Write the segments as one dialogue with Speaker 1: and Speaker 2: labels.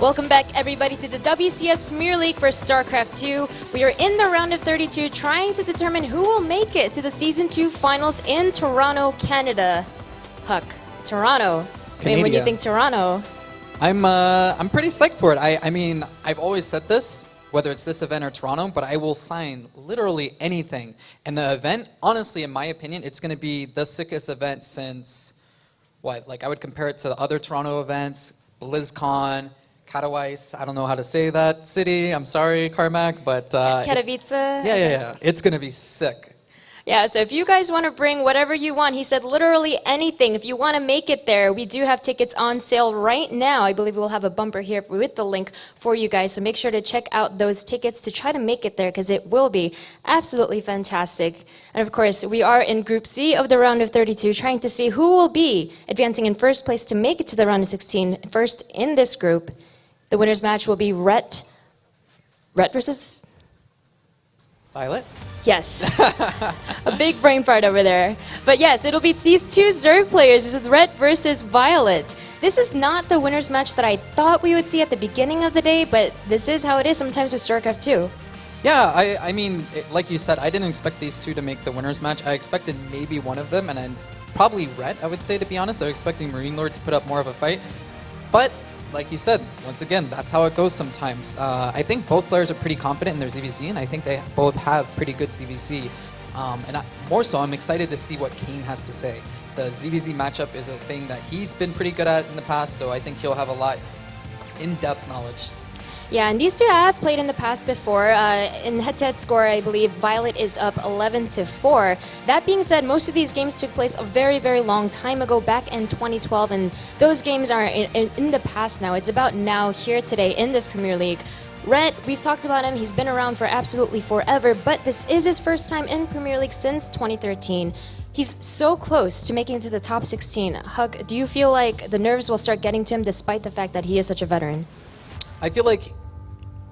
Speaker 1: Welcome back, everybody, to the WCS Premier League for StarCraft II. We are in the round of 32, trying to determine who will make it to the Season 2 finals in Toronto, Canada. Huck, Toronto. I mean, when you think Toronto...
Speaker 2: I'm pretty psyched for it. I mean, I've always said this, whether it's this event or Toronto, but I will sign literally anything. And the event, honestly, in my opinion, it's going to be the sickest event since, what, like I would compare it to the other Toronto events, BlizzCon, Katowice, I don't know how to say that city, I'm sorry, Carmack, but...
Speaker 1: Katowice?
Speaker 2: Yeah. It's going to be sick.
Speaker 1: Yeah, so if you guys want to bring whatever you want, he said literally anything. If you want to make it there, we do have tickets on sale right now. I believe we'll have a bumper here with the link for you guys. So make sure to check out those tickets to try to make it there because it will be absolutely fantastic. And of course, we are in Group C of the round of 32, trying to see who will be advancing in first place to make it to the round of 16. First in this group, the winner's match will be RET versus...
Speaker 2: ViOlet?
Speaker 1: Yes. A big brain fart over there. But yes, it'll be these two Zerg players. This is RET versus ViOlet. This is not the winner's match that I thought we would see at the beginning of the day, but this is how it is sometimes with StarCraft II.
Speaker 2: Yeah, I mean, like you said, I didn't expect these two to make the winner's match. I expected maybe one of them, and then probably RET, I would say, to be honest. I was expecting Marine Lord to put up more of a fight. But like you said, once again, that's how it goes sometimes. I think both players are pretty confident in their ZvZ, and I think they both have pretty good ZvZ. More so, I'm excited to see what Kane has to say. The ZvZ matchup is a thing that he's been pretty good at in the past, so I think he'll have a lot of in-depth knowledge.
Speaker 1: Yeah, and these two have played in the past before. In head-to-head score, I believe ViOlet is up 11-4. That being said, most of these games took place a very, very long time ago, back in 2012, and those games are in the past now. It's about now, here today, in this Premier League. RET, we've talked about him. He's been around for absolutely forever, but this is his first time in Premier League since 2013. He's so close to making it to the top 16. Huck, do you feel like the nerves will start getting to him despite the fact that he is such a veteran?
Speaker 2: I feel like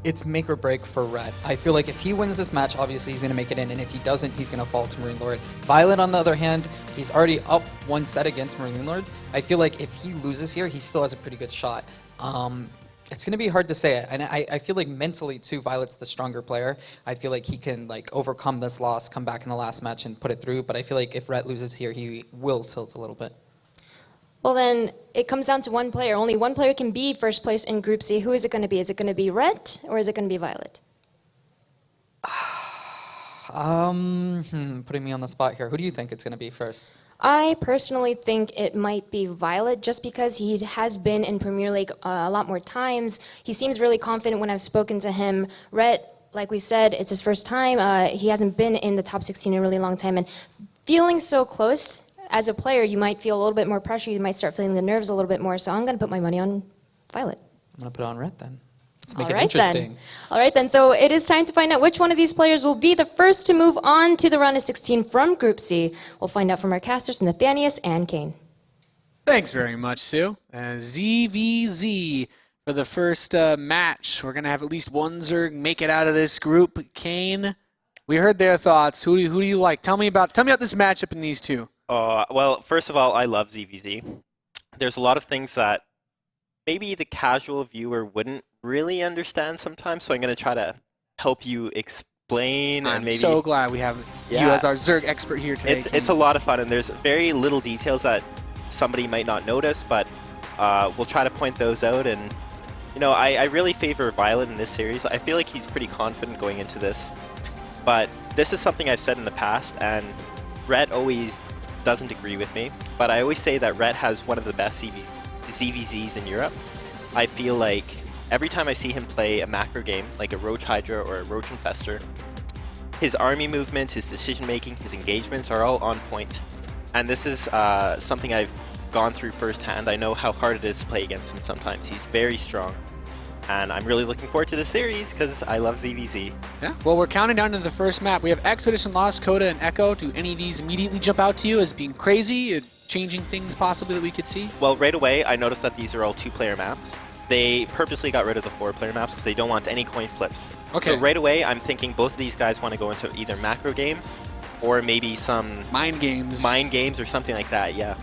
Speaker 2: it's make or break for RET. I feel like if he wins this match, obviously he's going to make it in, and if he doesn't, he's going to fall to Marine Lord. ViOlet, on the other hand, he's already up one set against Marine Lord. I feel like if he loses here, he still has a pretty good shot. It's going to be hard to say, and I feel like mentally, too, ViOlet's the stronger player. I feel like he can overcome this loss, come back in the last match, and put it through, but I feel like if RET loses here, he will tilt a little bit.
Speaker 1: Well, then it comes down to one player. Only one player can be first place in Group C. Who is it going to be? Is it going to be RET or is it going to be ViOlet?
Speaker 2: Putting me on the spot here. Who do you think it's going to be first?
Speaker 1: I personally think it might be ViOlet just because he has been in Premier League a lot more times. He seems really confident when I've spoken to him. RET, like we said, it's his first time. He hasn't been in the top 16 in a really long time. And feeling so close, as a player, you might feel a little bit more pressure. You might start feeling the nerves a little bit more. So I'm going to put my money on ViOlet.
Speaker 2: I'm going to put it on RET then. Let's make it interesting.
Speaker 1: All right, then. So it is time to find out which one of these players will be the first to move on to the round of 16 from Group C. We'll find out from our casters, Nathanius and Kane.
Speaker 3: Thanks very much, Sue. ZvZ for the first match. We're going to have at least one Zerg make it out of this group. Kane, we heard their thoughts. Who do you like? Tell me about this matchup in these two.
Speaker 4: Well, first of all, I love ZvZ. There's a lot of things that maybe the casual viewer wouldn't really understand sometimes, so I'm going to try to help you explain.
Speaker 3: I'm so glad we have you as our Zerg expert here today.
Speaker 4: It's a lot of fun, and there's very little details that somebody might not notice, but we'll try to point those out. And you know, I really favor ViOlet in this series. I feel like he's pretty confident going into this, but this is something I've said in the past, and RET always doesn't agree with me, but I always say that RET has one of the best ZvZs in Europe. I feel like every time I see him play a macro game, like a Roach Hydra or a Roach Infestor, his army movement, his decision making, his engagements are all on point. And this is something I've gone through firsthand. I know how hard it is to play against him sometimes. He's very strong. And I'm really looking forward to the series because I love ZvZ.
Speaker 3: Yeah, well, we're counting down to the first map. We have Expedition Lost, Coda, and Echo. Do any of these immediately jump out to you as being crazy, changing things possibly that we could see?
Speaker 4: Well, right away, I noticed that these are all two-player maps. They purposely got rid of the four-player maps because they don't want any coin flips.
Speaker 3: Okay.
Speaker 4: So right away, I'm thinking both of these guys want to go into either macro games or maybe some
Speaker 3: mind games
Speaker 4: or something like that, yeah.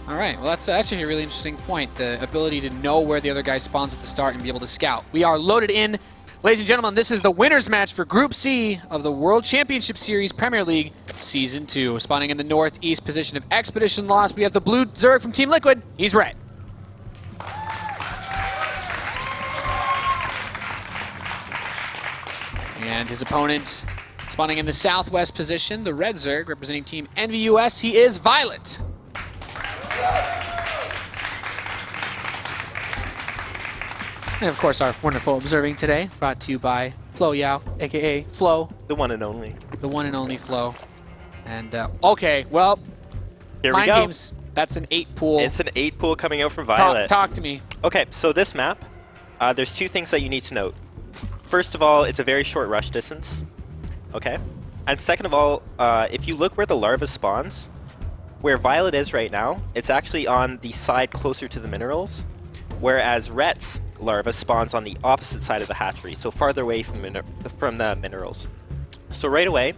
Speaker 3: All right, well, that's actually a really interesting point, the ability to know where the other guy spawns at the start and be able to scout. We are loaded in. Ladies and gentlemen, this is the winner's match for Group C of the World Championship Series Premier League Season 2. Spawning in the northeast position of Expedition Lost, we have the blue Zerg from Team Liquid. He's red. And his opponent spawning in the southwest position, the red Zerg representing Team NVUS. He is ViOlet. And of course, our wonderful observing today, brought to you by Flo Yao, aka Flo.
Speaker 4: The one and only.
Speaker 3: The one and only Flo. And, okay, well,
Speaker 4: Here we
Speaker 3: Mind
Speaker 4: go.
Speaker 3: Games, that's an 8 pool.
Speaker 4: It's an 8 pool coming out from ViOlet.
Speaker 3: Talk to me.
Speaker 4: Okay, so this map, there's 2 things that you need to note. First of all, it's a very short rush distance. Okay? And second of all, if you look where the larva spawns, where ViOlet is right now, it's actually on the side closer to the minerals, whereas RET's larva spawns on the opposite side of the hatchery, so farther away from the minerals. So right away,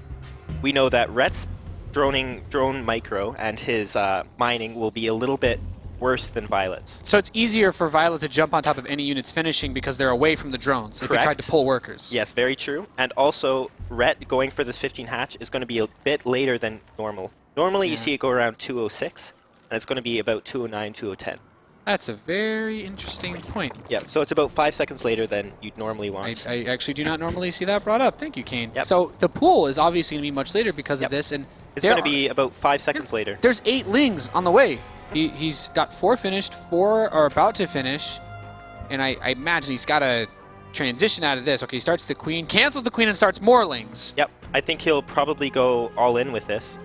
Speaker 4: we know that RET's drone micro and his mining will be a little bit worse than ViOlet's.
Speaker 3: So it's easier for ViOlet to jump on top of any units finishing because they're away from the drones if you tried to pull workers.
Speaker 4: Yes, very true. And also, RET going for this 15 hatch is going to be a bit later than normal. Normally, you see it go around 206, and it's going to be about 209, 2010.
Speaker 3: That's a very interesting point.
Speaker 4: Yeah, so it's about 5 seconds later than you'd normally want.
Speaker 3: I actually do not normally see that brought up. Thank you, Kane.
Speaker 4: Yep.
Speaker 3: So the pool is obviously going to be much later because of this, and
Speaker 4: It's going to be about 5 seconds later.
Speaker 3: There's 8 lings on the way. He's got 4 finished, 4 are about to finish, and I imagine he's got to transition out of this. Okay, he starts the queen, cancels the queen, and starts more lings.
Speaker 4: Yep, I think he'll probably go all in with this.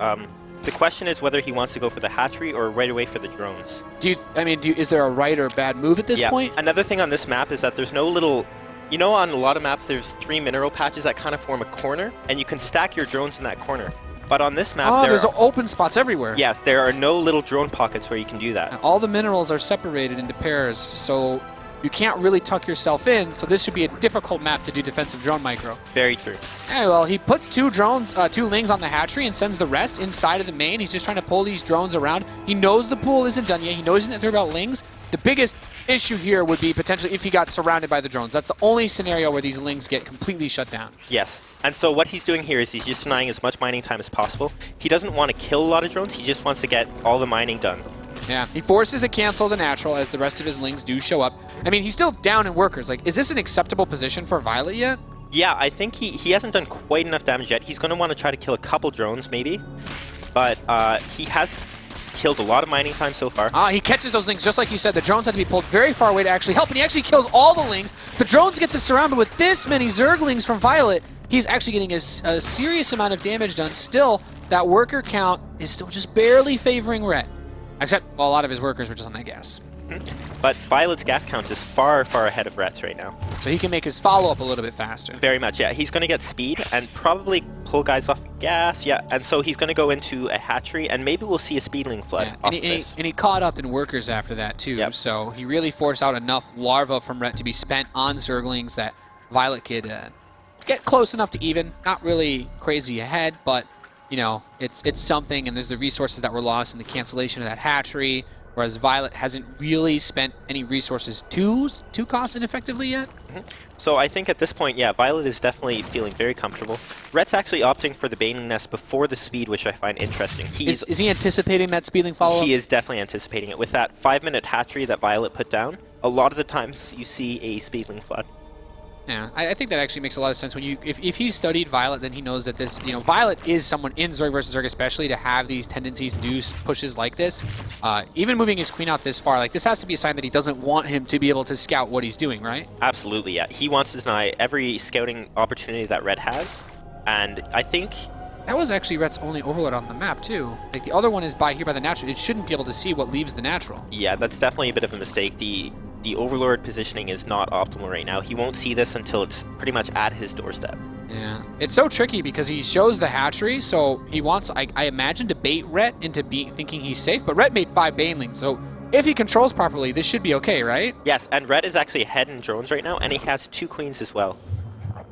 Speaker 4: The question is whether he wants to go for the hatchery or right away for the drones.
Speaker 3: Is there a right or bad move at this point?
Speaker 4: Another thing on this map is that there's no little... You know, on a lot of maps, there's 3 mineral patches that kind of form a corner, and you can stack your drones in that corner. But on this map,
Speaker 3: there's open spots everywhere.
Speaker 4: Yes, there are no little drone pockets where you can do that.
Speaker 3: All the minerals are separated into pairs, so you can't really tuck yourself in, so this should be a difficult map to do defensive drone micro.
Speaker 4: Very true.
Speaker 3: Yeah, well, he puts 2 lings on the hatchery and sends the rest inside of the main. He's just trying to pull these drones around. He knows the pool isn't done yet. He knows he's not through about lings. The biggest issue here would be potentially if he got surrounded by the drones. That's the only scenario where these lings get completely shut down.
Speaker 4: Yes. And so what he's doing here is he's just denying as much mining time as possible. He doesn't want to kill a lot of drones. He just wants to get all the mining done.
Speaker 3: Yeah, he forces a cancel of the natural as the rest of his lings do show up. I mean, he's still down in workers. Like, is this an acceptable position for ViOlet yet?
Speaker 4: Yeah, I think he hasn't done quite enough damage yet. He's going to want to try to kill a couple drones, maybe. But he has killed a lot of mining time so far.
Speaker 3: He catches those lings, just like you said. The drones have to be pulled very far away to actually help, and he actually kills all the lings. The drones get the surround, but with this many Zerglings from ViOlet, he's actually getting a serious amount of damage done. Still, that worker count is still just barely favoring RET. Except, well, a lot of his workers were just on that gas.
Speaker 4: But ViOlet's gas count is far, far ahead of RET's right now.
Speaker 3: So he can make his follow-up a little bit faster.
Speaker 4: Very much, yeah. He's going to get speed and probably pull guys off gas, yeah. And so he's going to go into a hatchery, and maybe we'll see a speedling flood off this.
Speaker 3: And he caught up in workers after that, too.
Speaker 4: Yep.
Speaker 3: So he really forced out enough larvae from RET to be spent on Zerglings that ViOlet could get close enough to even. Not really crazy ahead, but, you know, it's something, and there's the resources that were lost in the cancellation of that hatchery, whereas ViOlet hasn't really spent any resources too cost ineffectively yet.
Speaker 4: So I think at this point, yeah, ViOlet is definitely feeling very comfortable. RET's actually opting for the Baning Nest before the speed, which I find interesting.
Speaker 3: Is he anticipating that speedling follow-up?
Speaker 4: He is definitely anticipating it. With that 5-minute hatchery that ViOlet put down, a lot of the times you see a speedling flood.
Speaker 3: Yeah, I think that actually makes a lot of sense. When if he's studied ViOlet, then he knows that this, you know, ViOlet is someone in Zerg versus Zerg especially to have these tendencies to do pushes like this. Even moving his queen out this far, like this has to be a sign that he doesn't want him to be able to scout what he's doing, right?
Speaker 4: Absolutely, yeah. He wants to deny every scouting opportunity that RET has, and I think
Speaker 3: that was actually RET's only overload on the map too. Like the other one is by the natural. It shouldn't be able to see what leaves the natural.
Speaker 4: Yeah, that's definitely a bit of a mistake. The Overlord positioning is not optimal right now. He won't see this until it's pretty much at his doorstep.
Speaker 3: Yeah, it's so tricky because he shows the hatchery, so he wants, I imagine, to bait RET into thinking he's safe, but RET made 5 banelings, so if he controls properly, this should be okay, right?
Speaker 4: Yes, and RET is actually ahead in drones right now, and he has 2 queens as well.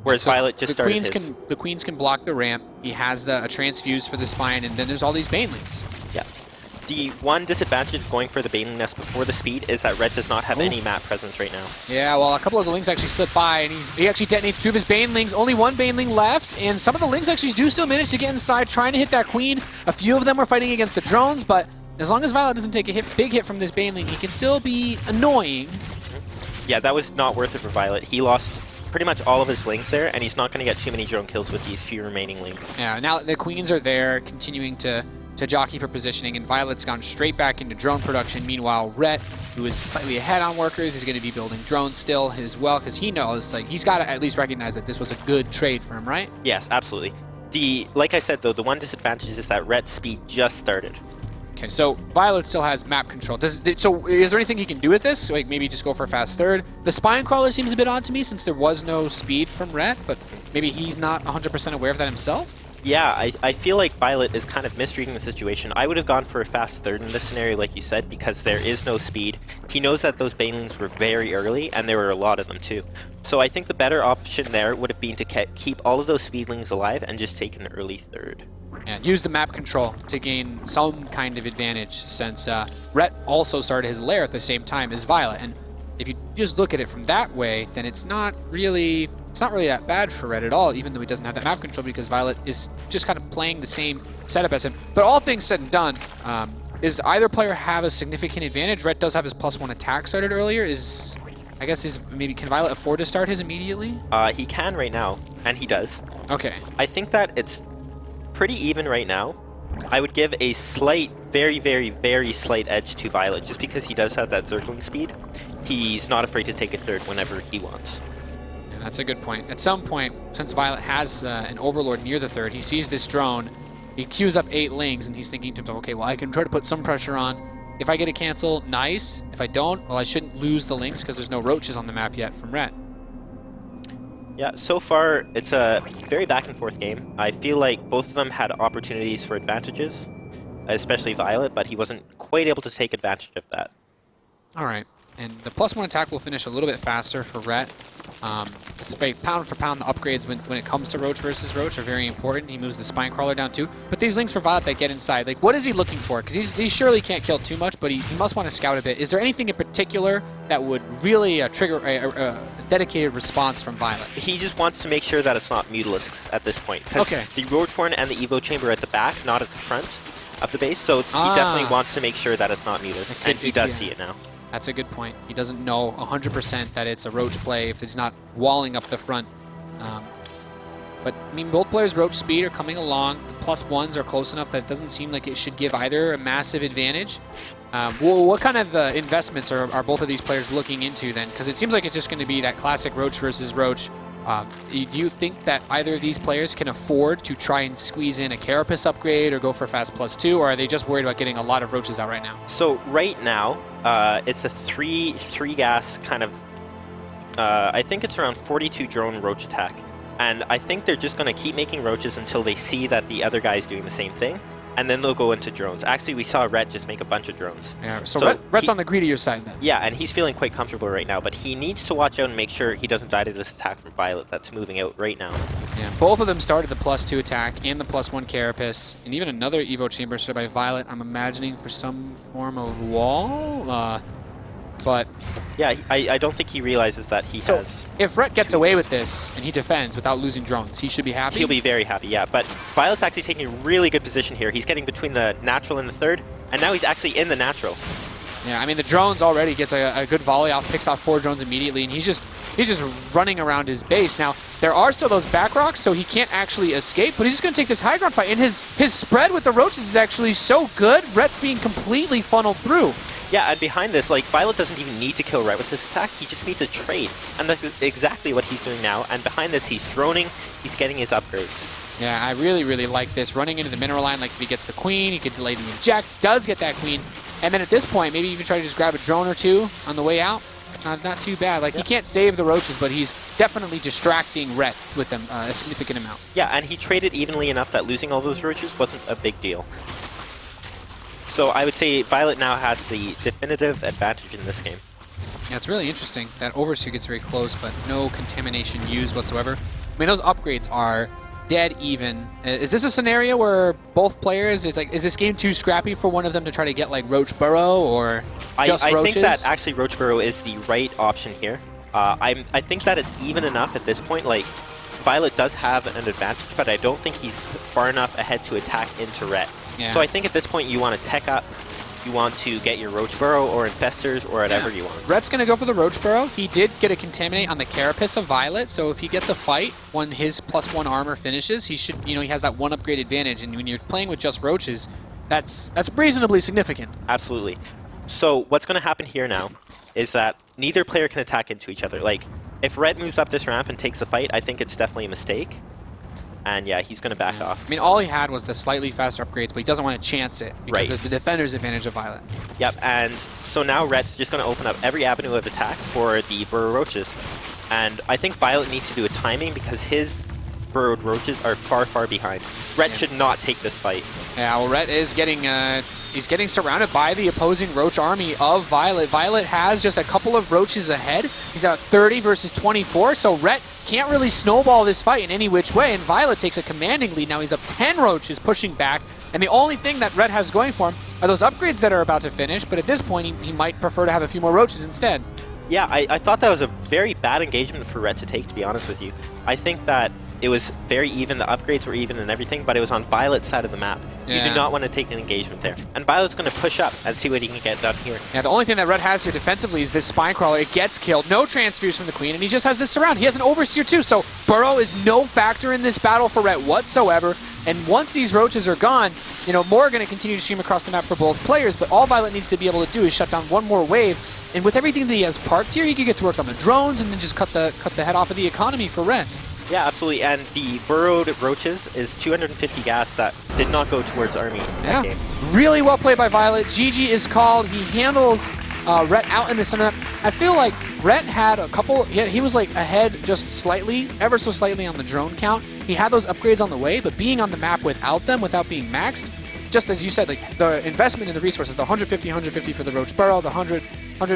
Speaker 4: Whereas ViOlet just started his.
Speaker 3: The queens can block the ramp, he has a transfuse for the spine, and then there's all these banelings.
Speaker 4: Yeah. The one disadvantage of going for the Baneling Nest before the speed is that Ret does not have any map presence right now.
Speaker 3: Yeah, well, a couple of the Lings actually slip by, and he actually detonates 2 of his Banelings. Only 1 Baneling left, and some of the Lings actually do still manage to get inside, trying to hit that Queen. A few of them were fighting against the drones, but as long as ViOlet doesn't take a big hit from this Baneling, he can still be annoying.
Speaker 4: Yeah, that was not worth it for ViOlet. He lost pretty much all of his Lings there, and he's not going to get too many drone kills with these few remaining Lings.
Speaker 3: Yeah, now the Queens are there, continuing to jockey for positioning, and ViOlet's gone straight back into drone production. Meanwhile, RET, who is slightly ahead on workers, is going to be building drones still as well, because he knows, like, he's got to at least recognize that this was a good trade for him, right?
Speaker 4: Yes, absolutely. Like I said, though, the one disadvantage is that Ret's speed just started.
Speaker 3: Okay, so ViOlet still has map control. So is there anything he can do with this? Like maybe just go for a fast third? The Spine Crawler seems a bit odd to me since there was no speed from RET, but maybe he's not 100% aware of that himself?
Speaker 4: Yeah, I feel like ViOlet is kind of misreading the situation. I would have gone for a fast third in this scenario, like you said, because there is no speed. He knows that those Banelings were very early, and there were a lot of them too. So I think the better option there would have been to keep all of those Speedlings alive and just take an early third.
Speaker 3: Yeah, use the map control to gain some kind of advantage, since RET also started his lair at the same time as ViOlet. And if you just look at it from that way, then it's not really that bad for RET at all, even though he doesn't have that map control, because ViOlet is just kind of playing the same setup as him. But all things said and done, is either player have a significant advantage? RET does have his +1 attack started earlier. Maybe can ViOlet afford to start his immediately?
Speaker 4: He can right now, and he does.
Speaker 3: Okay.
Speaker 4: I think that it's pretty even right now. I would give a slight, very, very, very slight edge to ViOlet, just because he does have that circling speed. He's not afraid to take a third whenever he wants.
Speaker 3: Yeah, that's a good point. At some point, since ViOlet has an Overlord near the third, he sees this drone, he queues up 8 Lings, and he's thinking to himself, okay, well, I can try to put some pressure on. If I get a cancel, nice. If I don't, well, I shouldn't lose the Lings because there's no roaches on the map yet from RET.
Speaker 4: Yeah, so far, it's a very back-and-forth game. I feel like both of them had opportunities for advantages, especially ViOlet, but he wasn't quite able to take advantage of that.
Speaker 3: All right, and the +1 attack will finish a little bit faster for RET. Pound for pound, the upgrades when it comes to Roach versus Roach are very important. He moves the Spine Crawler down too. But these Lings for ViOlet that get inside, like, what is he looking for? Because he surely can't kill too much, but he must want to scout a bit. Is there anything in particular that would really trigger a dedicated response from ViOlet?
Speaker 4: He just wants to make sure that it's not Mutalisks at this point. Because the Roach Horn and the Evo Chamber are at the back, not at the front of the base, so he definitely wants to make sure that it's not Mutalisks, and he does see it now.
Speaker 3: That's a good point. He doesn't know 100% that it's a Roach play if he's not walling up the front. But, I mean, both players' Roach speed are coming along. The +1s are close enough that it doesn't seem like it should give either a massive advantage. What kind of investments are both of these players looking into then? Because it seems like it's just going to be that classic Roach versus Roach. Do you think that either of these players can afford to try and squeeze in a Carapace upgrade or go for a fast +2, or are they just worried about getting a lot of Roaches out right now?
Speaker 4: So right now, it's a three gas kind of, I think it's around 42 drone Roach attack. And I think they're just going to keep making Roaches until they see that the other guy's doing the same thing. And then they'll go into drones. Actually, we saw RET just make a bunch of drones.
Speaker 3: Yeah, so RET's on the greedier side then.
Speaker 4: Yeah, and he's feeling quite comfortable right now, but he needs to watch out and make sure he doesn't die to this attack from ViOlet that's moving out right now.
Speaker 3: Yeah, both of them started the +2 attack and the +1 Carapace, and even another Evo Chamber started by ViOlet, I'm imagining for some form of wall, but...
Speaker 4: Yeah, I don't think he realizes that he has...
Speaker 3: if RET gets away with this and he defends without losing drones, he should be happy?
Speaker 4: He'll be very happy, yeah. But ViOlet's actually taking a really good position here. He's getting between the natural and the third, and now he's actually in the natural.
Speaker 3: Yeah, I mean, the drones already gets a good volley off, picks off 4 drones immediately, and he's just running around his base. Now, there are still those back rocks, so he can't actually escape, but he's just going to take this high ground fight, and his spread with the Roaches is actually so good, RET's being completely funneled through.
Speaker 4: Yeah, and behind this, like, ViOlet doesn't even need to kill RET with this attack, he just needs a trade. And that's exactly what he's doing now, and behind this, he's droning, he's getting his upgrades.
Speaker 3: Yeah, I really, really like this. Running into the mineral line, like if he gets the queen, he could delay the injects, does get that queen. And then at this point, maybe even try to just grab a drone or 2 on the way out. Not too bad. Like, he can't save the Roaches, but he's definitely distracting RET with them a significant amount.
Speaker 4: Yeah, and he traded evenly enough that losing all those Roaches wasn't a big deal. So I would say ViOlet now has the definitive advantage in this game.
Speaker 3: Yeah, it's really interesting. That Overseer gets very close, but no contamination used whatsoever. I mean, those upgrades are dead even. Is this a scenario where both players, it's like, is this game too scrappy for one of them to try to get like Roach Burrow or just
Speaker 4: I
Speaker 3: Roaches?
Speaker 4: think that actually Roach Burrow is the right option here. I think that it's even enough at this point. Like, ViOlet does have an advantage, but I don't think he's far enough ahead to attack into RET.
Speaker 3: Yeah.
Speaker 4: So I think at this point you want to tech up, you want to get your Roach Burrow or Infestors or whatever you want.
Speaker 3: Ret's going to go for the Roach Burrow. He did get a Contaminate on the Carapace of ViOlet, so if he gets a fight when his +1 armor finishes, he should, he has that 1 upgrade advantage, and when you're playing with just Roaches, that's reasonably significant.
Speaker 4: Absolutely. So what's going to happen here now is that neither player can attack into each other. Like, if Red moves up this ramp and takes a fight, I think it's definitely a mistake. And yeah, he's going to back off.
Speaker 3: I mean, all he had was the slightly faster upgrades, but he doesn't want to chance it because
Speaker 4: Right.
Speaker 3: there's the defender's advantage of ViOlet.
Speaker 4: Yep, and so now Red's just going to open up every avenue of attack for the Burrow Roaches. And I think ViOlet needs to do a timing because his Burrowed Roaches are far, far behind. Red should not take this fight.
Speaker 3: Yeah, well, Ret is getting he's getting surrounded by the opposing Roach army of ViOlet. ViOlet has just a couple of Roaches ahead. He's at 30 versus 24, so Ret can't really snowball this fight in any which way, and ViOlet takes a commanding lead. Now he's up 10 Roaches pushing back, and the only thing that Ret has going for him are those upgrades that are about to finish, but at this point he might prefer to have a few more Roaches instead.
Speaker 4: Yeah, I thought that was a very bad engagement for Red to take, to be honest with you. I think that it was very even, the upgrades were even and everything, but it was on ViOlet's side of the map. You
Speaker 3: Yeah.
Speaker 4: do not want to take an engagement there. And ViOlet's going to push up and see what he can get done here.
Speaker 3: Yeah, the only thing that Red has here defensively is this Spine Crawler. It gets killed. No transfers from the Queen, and he just has this surround. He has an Overseer too, so Burrow is no factor in this battle for Red whatsoever. And once these Roaches are gone, more are going to continue to stream across the map for both players, but all ViOlet needs to be able to do is shut down one more wave. And with everything that he has parked here, he can get to work on the drones and then just cut the head off of the economy for Red.
Speaker 4: Yeah, absolutely. And the Burrowed Roaches is 250 gas that did not go towards Army that game.
Speaker 3: Really well played by ViOlet. GG is called. He handles Ret out in the center. I feel like Ret had a couple, he was like ahead just slightly, ever so slightly on the drone count. He had those upgrades on the way, but being on the map without them, without being maxed, just as you said, like the investment in the resources, the 150 for the Roach Burrow, the 100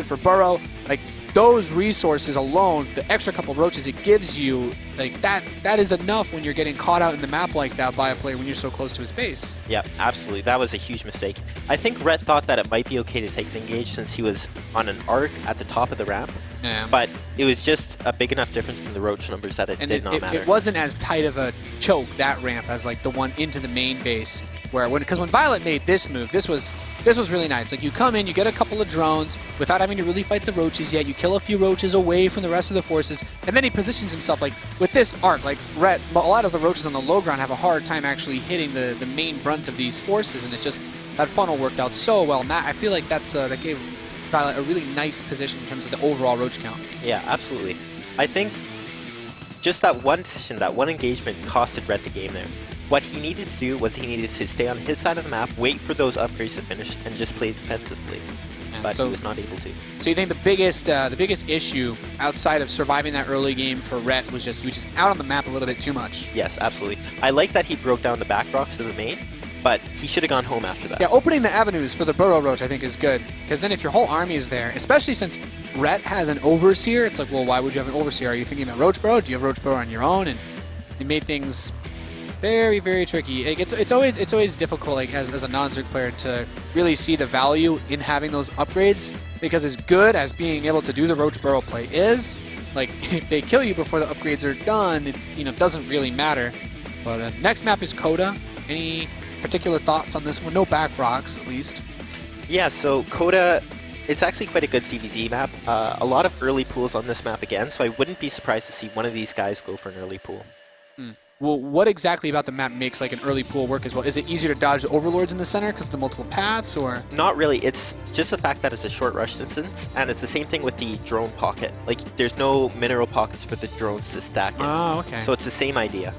Speaker 3: for Burrow, like those resources alone, the extra couple Roaches it gives you, like that is enough when you're getting caught out in the map like that by a player when you're so close to his base.
Speaker 4: Yeah, absolutely. That was a huge mistake. I think Ret thought that it might be okay to take the engage since he was on an arc at the top of the ramp.
Speaker 3: Yeah.
Speaker 4: But it was just a big enough difference in the Roach numbers that it did not matter.
Speaker 3: It wasn't as tight of a choke, that ramp, as like the one into the main base. Because when ViOlet made this move, this was really nice. Like you come in, you get a couple of drones without having to really fight the Roaches yet. You kill a few Roaches away from the rest of the forces, and then he positions himself like with this arc. Like Ret, a lot of the Roaches on the low ground have a hard time actually hitting the main brunt of these forces, and that funnel worked out so well. Matt, I feel like that gave ViOlet a really nice position in terms of the overall Roach count.
Speaker 4: Yeah, absolutely. I think just that one decision, that one engagement costed Ret the game there. What he needed to do was he needed to stay on his side of the map, wait for those upgrades to finish, and just play defensively. But he was not able to.
Speaker 3: So you think the biggest issue outside of surviving that early game for Ret was he was just out on the map a little bit too much?
Speaker 4: Yes, absolutely. I like that he broke down the back rocks to the main, but he should have gone home after that.
Speaker 3: Yeah, opening the avenues for the Burrow Roach I think is good, because then if your whole army is there, especially since Ret has an Overseer, it's like, well, why would you have an Overseer? Are you thinking about Roach Burrow? Do you have Roach Burrow on your own? And it made things very, very tricky. It's always difficult, like as a non-Zerg player, to really see the value in having those upgrades, because as good as being able to do the Roach Burrow play is, like if they kill you before the upgrades are done, it doesn't really matter. But next map is Coda. Any particular thoughts on this one? No back rocks, at least.
Speaker 4: Yeah, so Coda, it's actually quite a good ZvZ map. A lot of early pools on this map again, so I wouldn't be surprised to see one of these guys go for an early pool.
Speaker 3: Well, what exactly about the map makes like an early pool work as well? Is it easier to dodge the overlords in the center because of the multiple paths, or?
Speaker 4: Not really. It's just the fact that it's a short rush distance, and it's the same thing with the drone pocket. Like, there's no mineral pockets for the drones to stack in.
Speaker 3: Oh, okay.
Speaker 4: So it's the same idea.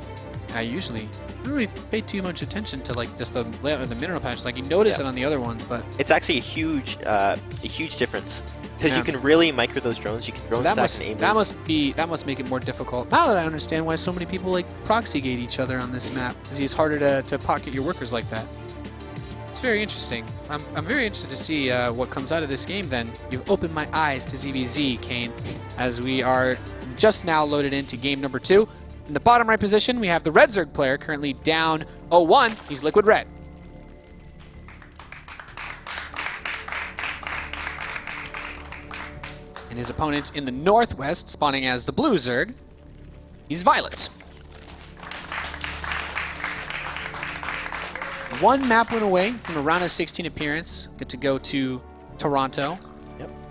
Speaker 3: I usually don't really pay too much attention to like just the layout of the mineral patches. Like you notice it on the other ones, but
Speaker 4: it's actually a huge difference. Because you can really micro those drones, you can drone stack and aim
Speaker 3: that must make it more difficult. Now that I understand why so many people like proxy gate each other on this map, because it's harder to pocket your workers like that. It's very interesting. I'm very interested to see what comes out of this game. Then you've opened my eyes to ZvZ, Kane, as we are just now loaded into game number 2. In the bottom right position, we have the red Zerg player currently down 0-1. He's Liquid Red. And his opponent in the northwest, spawning as the blue Zerg, he's ViOlet. One map win away from a round of 16 appearance. Get to go to Toronto,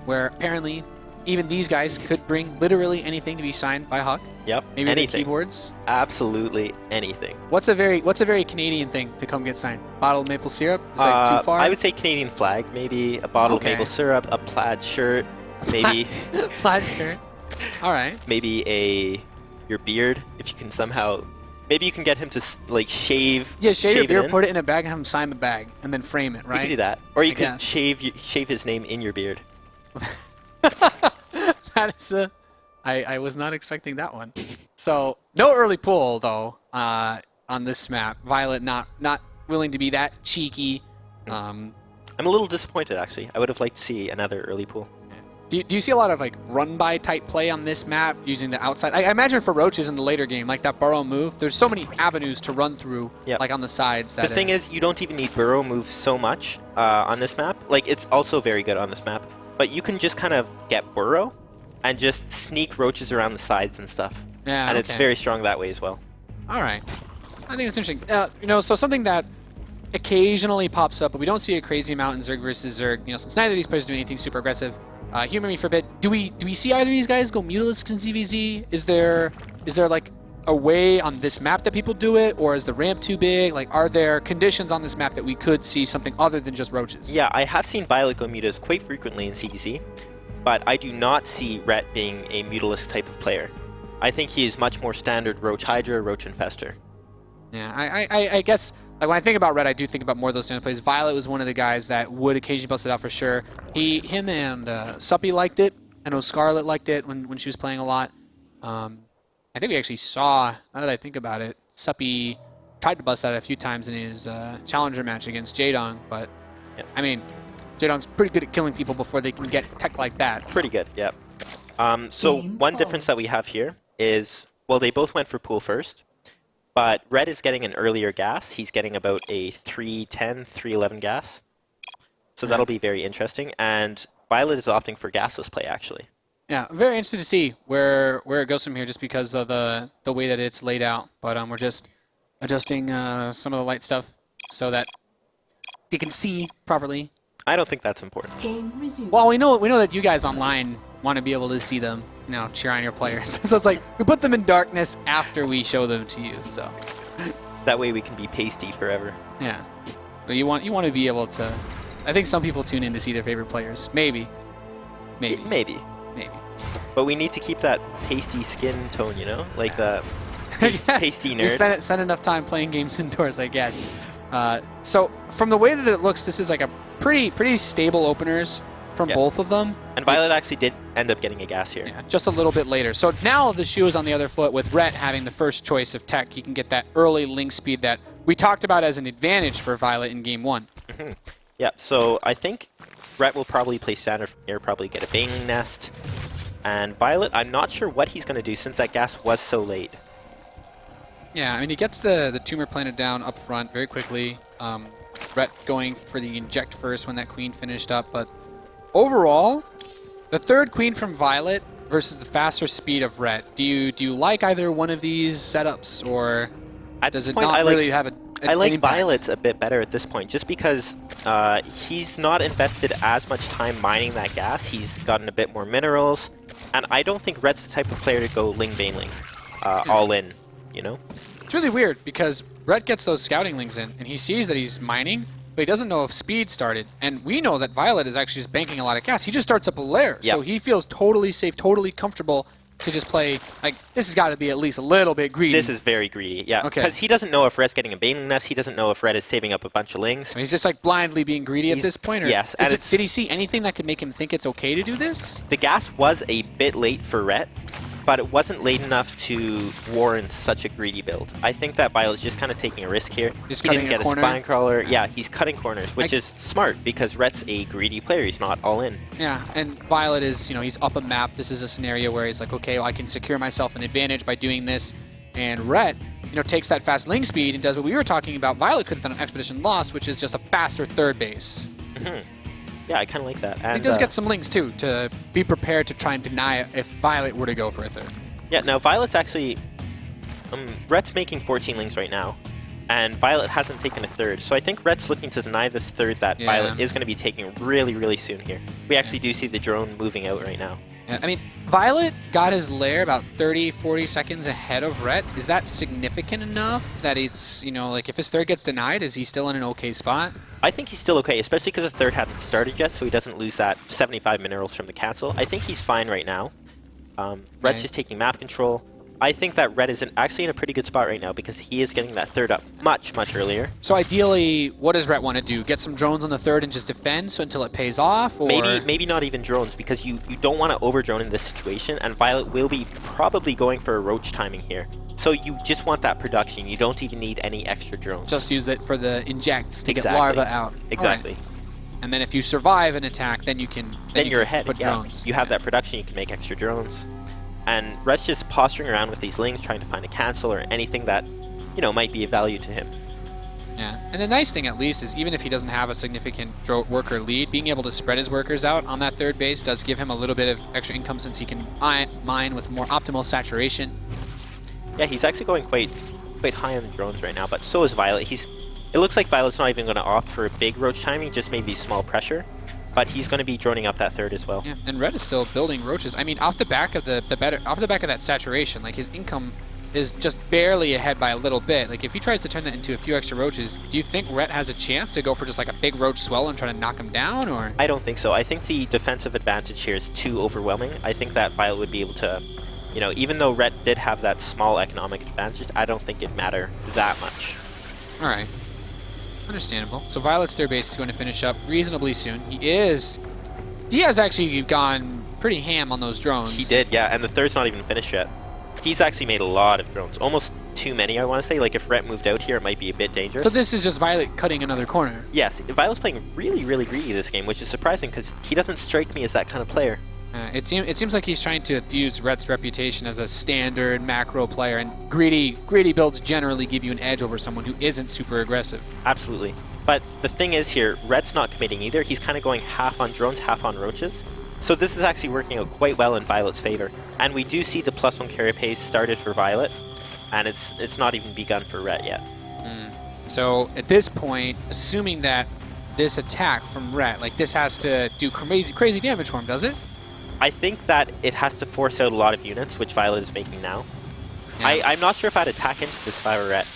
Speaker 3: where apparently even these guys could bring literally anything to be signed by Huck.
Speaker 4: Yep.
Speaker 3: Maybe
Speaker 4: anything.
Speaker 3: the keyboards.
Speaker 4: Absolutely anything.
Speaker 3: What's a very Canadian thing to come get signed? Bottle of maple syrup? Is that too far?
Speaker 4: I would say Canadian flag, maybe a bottle of maple syrup, a plaid shirt, maybe
Speaker 3: plaid shirt. All right.
Speaker 4: Maybe your beard, if you can somehow. Maybe you can get him to like shave.
Speaker 3: Yeah, shave your beard,
Speaker 4: in.
Speaker 3: put it in a bag, and have him sign the bag, and then frame it. Right.
Speaker 4: You can do that, or you
Speaker 3: I
Speaker 4: could
Speaker 3: guess.
Speaker 4: shave his name in your beard.
Speaker 3: That is a. I was not expecting that one. So no early pull though on this map. ViOlet not willing to be that cheeky.
Speaker 4: I'm a little disappointed actually. I would have liked to see another early pull.
Speaker 3: Do you see a lot of like run by type play on this map using the outside? I imagine for roaches in the later game, like that burrow move. There's so many avenues to run through, like on the sides. That
Speaker 4: the thing is, you don't even need burrow moves so much on this map. Like it's also very good on this map, but you can just kind of get burrow and just sneak roaches around the sides and stuff.
Speaker 3: Yeah,
Speaker 4: and it's very strong that way as well.
Speaker 3: All right, I think it's interesting. So something that occasionally pops up, but we don't see a crazy amount in Zerg versus Zerg. Since neither of these players do anything super aggressive. Humor me for a bit. Do we see either of these guys go Mutalisks in ZvZ? Is there like a way on this map that people do it, or is the ramp too big? Like, are there conditions on this map that we could see something other than just roaches?
Speaker 4: Yeah, I have seen ViOlet go Mutas quite frequently in ZvZ, but I do not see RET being a Mutalisk type of player. I think he is much more standard Roach Hydra, Roach Infester.
Speaker 3: Yeah, I guess like when I think about RET, I do think about more of those standard plays. ViOlet was one of the guys that would occasionally bust it out for sure. Him and Suppy liked it. I know Scarlet liked it when she was playing a lot. I think we actually saw, now that I think about it, Suppy tried to bust that a few times in his challenger match against Jaedong, but I mean, Jaedong's pretty good at killing people before they can get tech like that.
Speaker 4: Pretty good, yeah. So one difference that we have here is, well, they both went for pool first. But Red is getting an earlier gas. He's getting about a 310, 311 gas. So that'll be very interesting. And ViOlet is opting for gasless play, actually.
Speaker 3: Yeah, I'm very interested to see where it goes from here just because of the way that it's laid out. But we're just adjusting some of the light stuff so that you can see properly.
Speaker 4: I don't think that's important.
Speaker 3: Well, we know that you guys online want to be able to see them, cheer on your players. So it's like we put them in darkness after we show them to you. So
Speaker 4: that way we can be pasty forever.
Speaker 3: Yeah, but you want to be able to. I think some people tune in to see their favorite players. Maybe.
Speaker 4: But we need to keep that pasty skin tone, like the pasty nerd.
Speaker 3: You spend enough time playing games indoors, I guess. So from the way that it looks, this is like a pretty stable openers from both of them.
Speaker 4: And ViOlet actually did end up getting a gas here.
Speaker 3: Yeah, just a little bit later. So now the shoe is on the other foot with RET having the first choice of tech. He can get that early link speed that we talked about as an advantage for ViOlet in Game 1.
Speaker 4: Mm-hmm. Yeah, so I think RET will probably play standard from here, probably get a Baneling Nest. And ViOlet, I'm not sure what he's going to do since that gas was so late.
Speaker 3: Yeah, I mean, he gets the tumor planted down up front very quickly. RET going for the inject first when that queen finished up, but overall, the third queen from ViOlet versus the faster speed of RET. Do you like either one of these setups, or does it not really have an
Speaker 4: I like
Speaker 3: impact?
Speaker 4: ViOlet's a bit better at this point, just because he's not invested as much time mining that gas. He's gotten a bit more minerals, and I don't think RET's the type of player to go Ling Baneling all in,
Speaker 3: It's really weird because RET gets those scouting lings in, and he sees that he's mining, but he doesn't know if speed started. And we know that ViOlet is actually just banking a lot of gas. He just starts up a lair, so he feels totally safe, totally comfortable to just play. Like, this has got to be at least a little bit greedy.
Speaker 4: This is very greedy, yeah. Because he doesn't know if Red's getting a Baneling Nest. He doesn't know if Red is saving up a bunch of lings.
Speaker 3: I mean, he's just like blindly being greedy at this point? Or
Speaker 4: yes.
Speaker 3: Did he see anything that could make him think it's okay to do this?
Speaker 4: The gas was a bit late for Red, but it wasn't late enough to warrant such a greedy build. I think that ViOlet's just kind of taking a risk here.
Speaker 3: Just
Speaker 4: he didn't get a spine crawler. Yeah, he's cutting corners, which is smart because Red's a greedy player. He's not all in.
Speaker 3: Yeah, and ViOlet is, he's up a map. This is a scenario where he's like, okay, well, I can secure myself an advantage by doing this. and RET, takes that fast link speed and does what we were talking about Violet could have done on Expedition Lost, which is just a faster third base.
Speaker 4: Yeah, I kind of like that. And
Speaker 3: he does get some links, too, to be prepared to try and deny it if Violet were to go for a third.
Speaker 4: Yeah, now Violet's actually... Ret's making 14 links right now, and Violet hasn't taken a third. So I think Ret's looking to deny this third that Violet is going to be taking really, really soon here. We actually do see the drone moving out right now.
Speaker 3: Yeah, I mean, Violet got his lair about 30, 40 seconds ahead of Ret. Is that significant enough that it's, like if his third gets denied, is he still in an okay spot?
Speaker 4: I think he's still okay, especially because the third hadn't started yet, so he doesn't lose that 75 minerals from the cancel. I think he's fine right now. Ret's just taking map control. I think that Ret is actually in a pretty good spot right now because he is getting that third up much, much earlier.
Speaker 3: So ideally, what does Ret want to do? Get some drones on the third and just defend until it pays off? Or?
Speaker 4: Maybe not even drones, because you don't want to over-drone in this situation, and Violet will be probably going for a roach timing here. So you just want that production. You don't even need any extra drones.
Speaker 3: Just use it for the injects to get larva out.
Speaker 4: Exactly.
Speaker 3: Right. And then if you survive an attack, then you can
Speaker 4: then you're ahead.
Speaker 3: Put drones.
Speaker 4: You have that production, you can make extra drones. And Ret's just posturing around with these links, trying to find a cancel or anything that, might be of value to him.
Speaker 3: Yeah, and the nice thing at least is even if he doesn't have a significant worker lead, being able to spread his workers out on that third base does give him a little bit of extra income since he can mine with more optimal saturation.
Speaker 4: Yeah, he's actually going quite high on the drones right now, but so is Violet. It looks like Violet's not even going to opt for a big roach timing, just maybe small pressure. But he's going to be droning up that third as well.
Speaker 3: Yeah, and Red is still building roaches. I mean, off the back of that saturation, like his income is just barely ahead by a little bit. Like if he tries to turn that into a few extra roaches, do you think Ret has a chance to go for just like a big roach swell and try to knock him down, or?
Speaker 4: I don't think so. I think the defensive advantage here is too overwhelming. I think that Violet would be able to, even though Ret did have that small economic advantage, I don't think it'd matter that much.
Speaker 3: All right. Understandable. So Violet's third base is going to finish up reasonably soon. He has actually gone pretty ham on those drones.
Speaker 4: He did, yeah, and the third's not even finished yet. He's actually made a lot of drones. Almost too many, I want to say. Like, if Ret moved out here, it might be a bit dangerous.
Speaker 3: So this is just Violet cutting another corner.
Speaker 4: Yes, Violet's playing really, really greedy this game, which is surprising because he doesn't strike me as that kind of player.
Speaker 3: It seems like he's trying to use Ret's reputation as a standard macro player, and greedy builds generally give you an edge over someone who isn't super aggressive.
Speaker 4: Absolutely. But the thing is here, Ret's not committing either. He's kind of going half on drones, half on roaches. So this is actually working out quite well in Violet's favor. And we do see the +1 carry pace started for Violet, and it's not even begun for Ret yet.
Speaker 3: So at this point, assuming that this attack from Ret, like this has to do crazy damage for him, does it?
Speaker 4: I think that it has to force out a lot of units, which Violet is making now. Yeah. I'm not sure if I'd attack into this if I were Ret.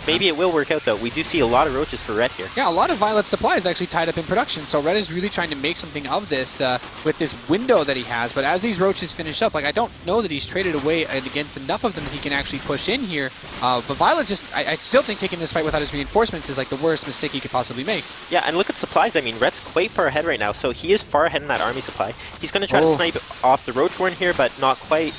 Speaker 4: Maybe it will work out, though. We do see a lot of roaches for Ret here.
Speaker 3: Yeah, a lot of Violet's supply is actually tied up in production, so Ret is really trying to make something of this with this window that he has. But as these roaches finish up, like I don't know that he's traded away against enough of them that he can actually push in here. But Violet's just, I still think taking this fight without his reinforcements is like the worst mistake he could possibly make.
Speaker 4: Yeah, and look at supplies. I mean, Ret's quite far ahead right now, so he is far ahead in that army supply. He's going to try to snipe off the roach warren here, but not quite.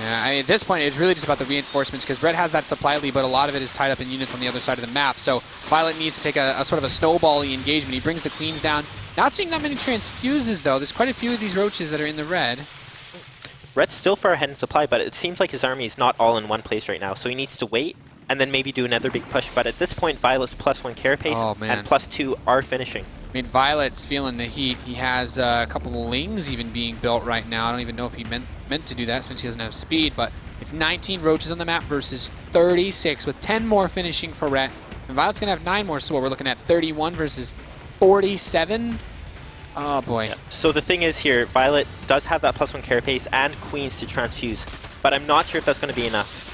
Speaker 3: Yeah, I mean, at this point, it's really just about the reinforcements because Red has that supply lead, but a lot of it is tied up in units on the other side of the map. So Violet needs to take a sort of a snowball-y engagement. He brings the queens down. Not seeing that many transfuses, though. There's quite a few of these roaches that are in the red.
Speaker 4: Red's still far ahead in supply, but it seems like his army is not all in one place right now. So he needs to wait and then maybe do another big push. But at this point, Violet's +1 carapace and +2 are finishing.
Speaker 3: I mean, Violet's feeling the heat. He has a couple of lings even being built right now. I don't even know if he meant to do that since he doesn't have speed, but it's 19 roaches on the map versus 36 with 10 more finishing for Ret. And Violet's going to have 9 more, so we're looking at 31 versus 47. Oh, boy.
Speaker 4: Yeah. So the thing is here, Violet does have that +1 carapace and queens to transfuse, but I'm not sure if that's going to be enough.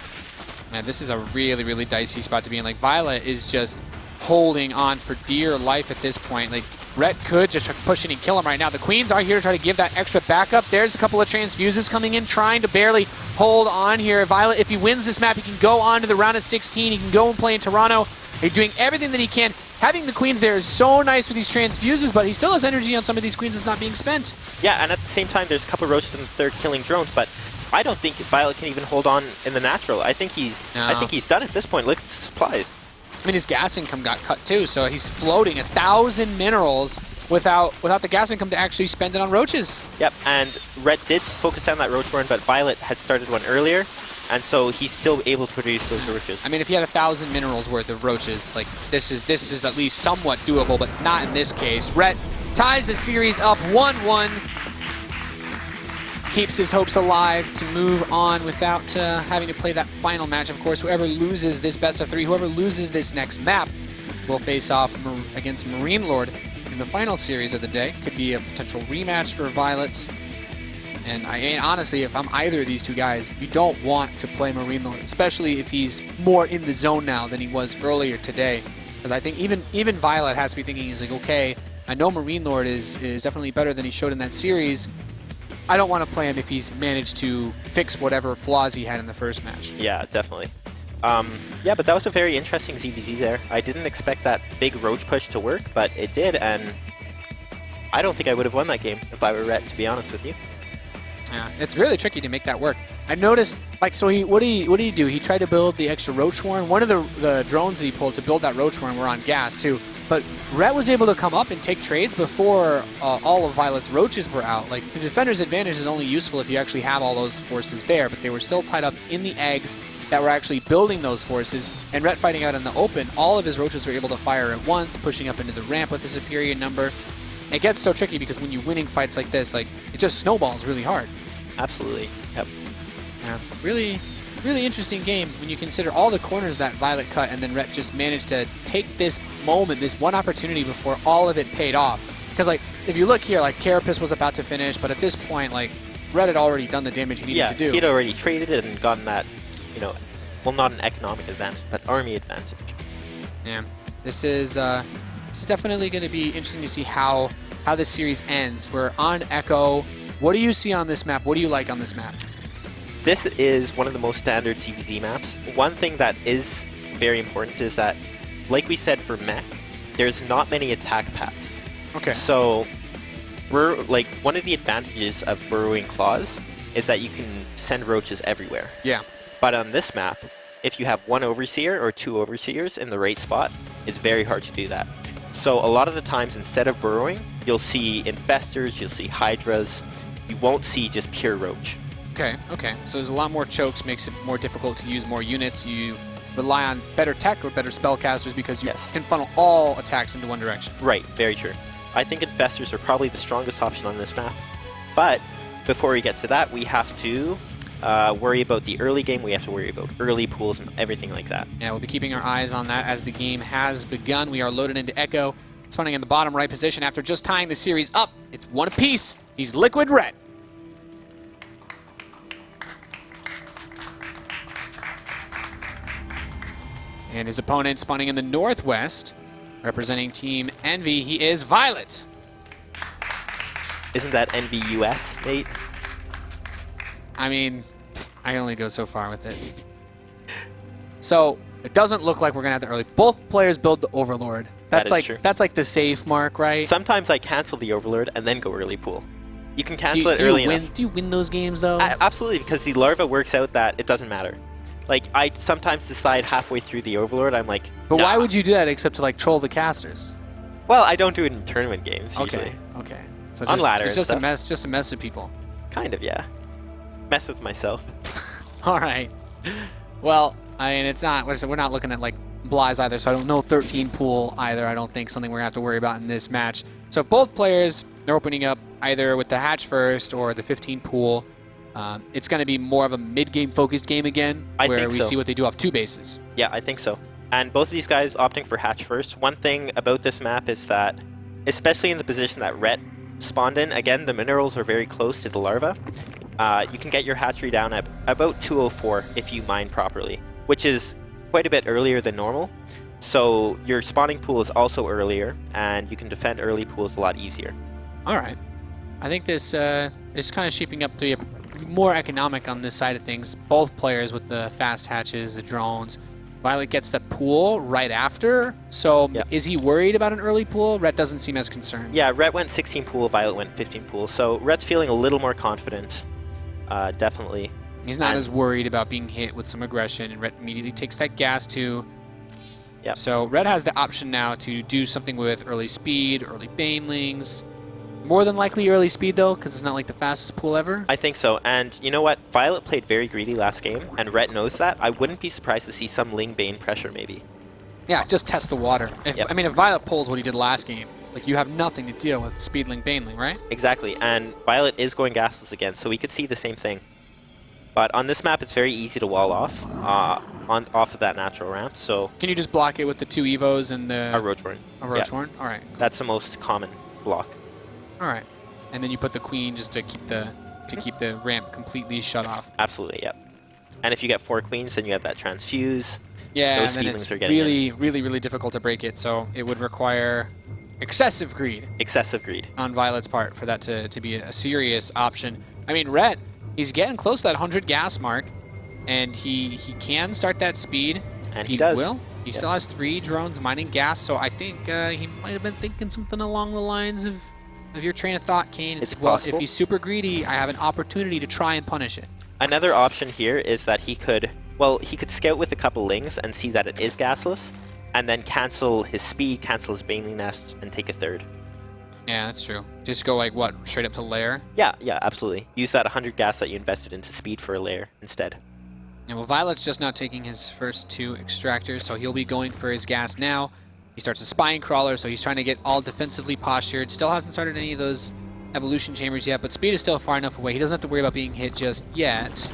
Speaker 3: Man, this is a really, really dicey spot to be in. Like, Violet is just holding on for dear life at this point. Like, Ret could just push in and kill him right now. The queens are here to try to give that extra backup. There's a couple of transfuses coming in, trying to barely hold on here. Violet, if he wins this map, he can go on to the round of 16. He can go and play in Toronto. He's doing everything that he can. Having the queens there is so nice with these transfuses, but he still has energy on some of these queens that's not being spent.
Speaker 4: Yeah, and at the same time, there's a couple of roaches in the third killing drones, but I don't think Violet can even hold on in the natural. I think he's done at this point. Look at the supplies.
Speaker 3: I mean, his gas income got cut too, so he's floating 1,000 minerals without the gas income to actually spend it on roaches.
Speaker 4: Yep, and Ret did focus down that roach warren, but Violet had started one earlier. And so he's still able to produce those roaches.
Speaker 3: I mean, if you had 1,000 minerals worth of roaches, like this is at least somewhat doable, but not in this case. RET ties the series up 1-1. Keeps his hopes alive to move on without having to play that final match. Of course, whoever loses this best of 3, whoever loses this next map, will face off against Marine Lord in the final series of the day. Could be a potential rematch for ViOlet. And honestly, if I'm either of these two guys, you don't want to play Marine Lord, especially if he's more in the zone now than he was earlier today. Because I think even ViOlet has to be thinking, he's like, okay, I know Marine Lord is definitely better than he showed in that series. I don't want to play him if he's managed to fix whatever flaws he had in the first match.
Speaker 4: Yeah, definitely. Yeah, but that was a very interesting ZvZ there. I didn't expect that big roach push to work, but it did, and I don't think I would have won that game if I were RET, to be honest with you.
Speaker 3: Yeah, it's really tricky to make that work. I noticed, like, so what did he do? He tried to build the extra roach warren. One of the drones that he pulled to build that roach warren were on gas too. But RET was able to come up and take trades before all of ViOlet's roaches were out. Like, the defender's advantage is only useful if you actually have all those forces there, but they were still tied up in the eggs that were actually building those forces. And RET fighting out in the open, all of his roaches were able to fire at once, pushing up into the ramp with a superior number. It gets so tricky because when you're winning fights like this, like, it just snowballs really hard.
Speaker 4: Absolutely. Yep.
Speaker 3: Yeah, really, really interesting game when you consider all the corners that ViOlet cut, and then RET just managed to take this moment, this one opportunity before all of it paid off. Because, like, if you look here, like, Carapace was about to finish, but at this point, like, RET had already done the damage he needed to do.
Speaker 4: Yeah, he'd already traded it and gotten that, you know, well, not an economic advantage, but army advantage.
Speaker 3: Yeah, this is definitely going to be interesting to see how this series ends. We're on Echo. What do you see on this map? What do you like on this map?
Speaker 4: This is one of the most standard ZvZ maps. One thing that is very important is that, like we said for mech, there's not many attack paths.
Speaker 3: Okay.
Speaker 4: So, one of the advantages of burrowing claws is that you can send roaches everywhere.
Speaker 3: Yeah.
Speaker 4: But on this map, if you have one overseer or two overseers in the right spot, it's very hard to do that. So a lot of the times, instead of burrowing, you'll see infestors, you'll see hydras. You won't see just pure roach.
Speaker 3: Okay, okay. So there's a lot more chokes, makes it more difficult to use more units. You rely on better tech or better spellcasters because you can funnel all attacks into one direction.
Speaker 4: Right, very true. I think infestors are probably the strongest option on this map. But before we get to that, we have to worry about the early game. We have to worry about early pools and everything like that.
Speaker 3: Yeah, we'll be keeping our eyes on that as the game has begun. We are loaded into Echo. It's running in the bottom right position after just tying the series up. It's one apiece. He's Liquid RET. And his opponent spawning in the northwest, representing Team Envy, he is ViOlet.
Speaker 4: Isn't that Envy US, mate?
Speaker 3: I mean, I can only go so far with it. So it doesn't look like we're gonna have the early. Both players build the Overlord. That's like
Speaker 4: true.
Speaker 3: That's like the safe mark, right?
Speaker 4: Sometimes I cancel the Overlord and then go early pool. You can cancel it early enough.
Speaker 3: Do you win those games though?
Speaker 4: Absolutely, because the larva works out that it doesn't matter. Like, I sometimes decide halfway through the Overlord, I'm like,
Speaker 3: but
Speaker 4: nah.
Speaker 3: why would you do that except to like troll the casters?
Speaker 4: Well, I don't do it in tournament games usually.
Speaker 3: Okay. So
Speaker 4: On ladder
Speaker 3: it's
Speaker 4: and
Speaker 3: just a mess with people.
Speaker 4: Kind of, yeah. Mess with myself.
Speaker 3: All right. Well, I mean, it's not. We're not looking at like Bly's either, so I don't know 13 pool either. I don't think something we're gonna have to worry about in this match. So both players, they're opening up either with the hatch first or the 15 pool. It's going to be more of a mid-game focused game again, where we see what they do off two bases.
Speaker 4: Yeah, I think so. And both of these guys opting for hatch first. One thing about this map is that, especially in the position that RET spawned in, again, the minerals are very close to the larva. You can get your hatchery down at about 204 if you mine properly, which is quite a bit earlier than normal. So your spawning pool is also earlier, and you can defend early pools a lot easier.
Speaker 3: All right. I think this is kind of shaping up to be more economic on this side of things. Both players with the fast hatches, the drones. ViOlet gets the pool right after. So is he worried about an early pool? RET doesn't seem as concerned.
Speaker 4: Yeah, RET went 16 pool, ViOlet went 15 pool. So RET's feeling a little more confident, definitely.
Speaker 3: He's not as worried about being hit with some aggression, and RET immediately takes that gas too.
Speaker 4: Yep.
Speaker 3: So RET has the option now to do something with early speed, early banelings. more than likely early speed, though, because it's not like the fastest pool ever.
Speaker 4: I think so. And you know what? ViOlet played very greedy last game, and RET knows that. I wouldn't be surprised to see some Ling Bane pressure, maybe.
Speaker 3: Yeah, just test the water. If,
Speaker 4: Yep.
Speaker 3: I mean, if ViOlet pulls what he did last game, like, you have nothing to deal with Speedling, Baneling, right?
Speaker 4: Exactly. And ViOlet is going gasless again, so we could see the same thing. But on this map, it's very easy to wall off off of that natural ramp. So
Speaker 3: Can you just block it with the 2 Evos and the...
Speaker 4: a Rotorn.
Speaker 3: A Rotorn? All right.
Speaker 4: That's the most common block.
Speaker 3: All right. And then you put the Queen just to keep the ramp completely shut off.
Speaker 4: Absolutely, yep. And if you get 4 queens, then you have that transfuse.
Speaker 3: Yeah,
Speaker 4: Those
Speaker 3: and then
Speaker 4: Speedlings
Speaker 3: it's
Speaker 4: are getting
Speaker 3: really, really, really difficult to break it. So it would require excessive greed
Speaker 4: Excessive greed.
Speaker 3: on Violet's part for that to be a serious option. I mean, Ret, he's getting close to that 100 gas mark, and he can start that speed.
Speaker 4: And he does.
Speaker 3: Will. He
Speaker 4: Yep.
Speaker 3: still has 3 drones mining gas, so I think he might have been thinking something along the lines of your train of thought, Kane.
Speaker 4: It's
Speaker 3: well,
Speaker 4: possible.
Speaker 3: if he's super greedy, I have an opportunity to try and punish it.
Speaker 4: Another option here is that he could scout with a couple Lings and see that it is gasless, and then cancel his speed, cancel his Baneling Nest, and take a 3rd.
Speaker 3: Yeah, that's true. Just go like what, straight up to lair?
Speaker 4: Yeah, absolutely. Use that 100 gas that you invested into speed for a lair instead.
Speaker 3: Yeah, well, Violet's just now taking his first 2 extractors, so he'll be going for his gas now. He starts a spine crawler, so he's trying to get all defensively postured. Still hasn't started any of those evolution chambers yet, but speed is still far enough away. He doesn't have to worry about being hit just yet.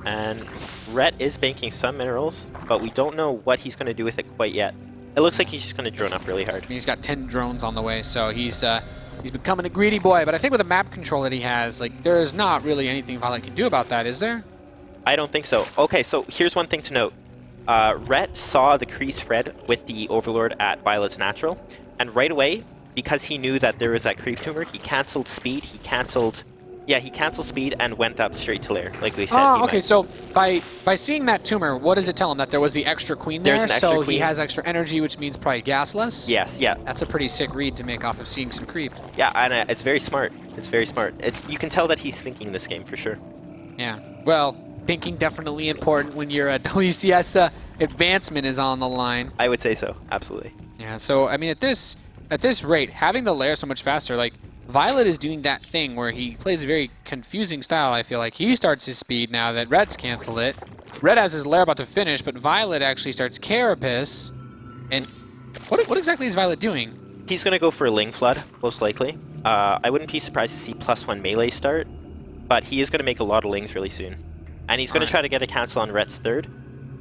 Speaker 4: And RET is banking some minerals, but we don't know what he's going to do with it quite yet. It looks like he's just going to drone up really hard.
Speaker 3: I mean, he's got 10 drones on the way, so he's becoming a greedy boy. But I think with the map control that he has, like, there's not really anything Violet can do about that, is there?
Speaker 4: I don't think so. Okay, so here's one thing to note. RET saw the crease red with the Overlord at Violet's natural, and right away, because he knew that there was that creep tumor, he canceled speed, he canceled speed and went up straight to lair, like we said.
Speaker 3: Oh, okay, so by seeing that tumor, what does it tell him? That there was the extra queen there,
Speaker 4: There's an extra
Speaker 3: so he
Speaker 4: queen.
Speaker 3: has extra energy, which means probably gasless?
Speaker 4: Yes, yeah.
Speaker 3: That's a pretty sick read to make off of seeing some creep.
Speaker 4: Yeah, and it's very smart. It's very smart. You can tell that he's thinking this game for sure.
Speaker 3: Yeah, well, thinking definitely important when your WCS advancement is on the line.
Speaker 4: I would say so, absolutely.
Speaker 3: Yeah, so, I mean, at this rate, having the lair so much faster, like, Violet is doing that thing where he plays a very confusing style, I feel like. He starts his speed now that Red's canceled it. Red has his lair about to finish, but Violet actually starts Carapace. And what exactly is Violet doing?
Speaker 4: He's going to go for a Ling Flood, most likely. I wouldn't be surprised to see +1 melee start, but he is going to make a lot of Lings really soon. And he's going to try to get a cancel on Ret's 3rd.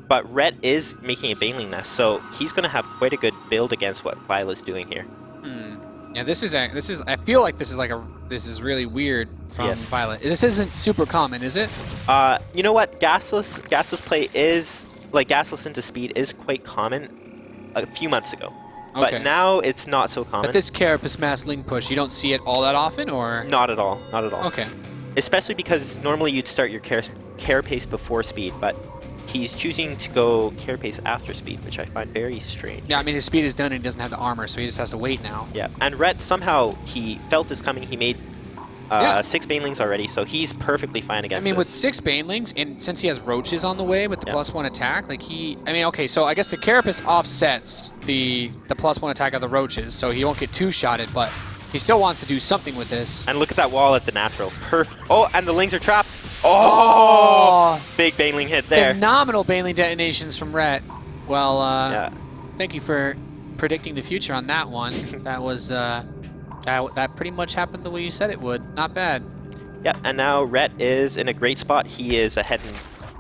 Speaker 4: But Ret is making a Baneling Nest, so he's going to have quite a good build against what Violet's doing here.
Speaker 3: Yeah, this is. I feel like this is really weird from
Speaker 4: Yes.
Speaker 3: Violet. This isn't super common, is it?
Speaker 4: You know what? Gasless play is, like, gasless into speed is quite common a few months ago.
Speaker 3: Okay.
Speaker 4: But now it's not so common.
Speaker 3: But this Carapace Mass Ling push, you don't see it all that often, or?
Speaker 4: Not at all. Not at all.
Speaker 3: Okay.
Speaker 4: Especially because normally you'd start your Carapace before speed, but he's choosing to go Carapace after speed, which I find very strange.
Speaker 3: Yeah, I mean, his speed is done and he doesn't have the armor, so he just has to wait now.
Speaker 4: Yeah, and Ret, somehow, he felt this coming. He made
Speaker 3: Yeah.
Speaker 4: 6 Banelings already, so he's perfectly fine
Speaker 3: I
Speaker 4: against
Speaker 3: mean, with
Speaker 4: this.
Speaker 3: 6 Banelings, and since he has Roaches on the way with the
Speaker 4: Yeah.
Speaker 3: +1 attack, like I mean, okay, so I guess the Carapace offsets the +1 attack of the Roaches, so he won't get 2-shotted, but he still wants to do something with this.
Speaker 4: And look at that wall at the natural. Perfect. Oh, and the Lings are trapped. Oh! Big Baneling hit there.
Speaker 3: Phenomenal Baneling detonations from Ret. Well,
Speaker 4: Yeah.
Speaker 3: thank you for predicting the future on that one. That was, that pretty much happened the way you said it would. Not bad.
Speaker 4: Yeah, and now Ret is in a great spot. He is ahead in,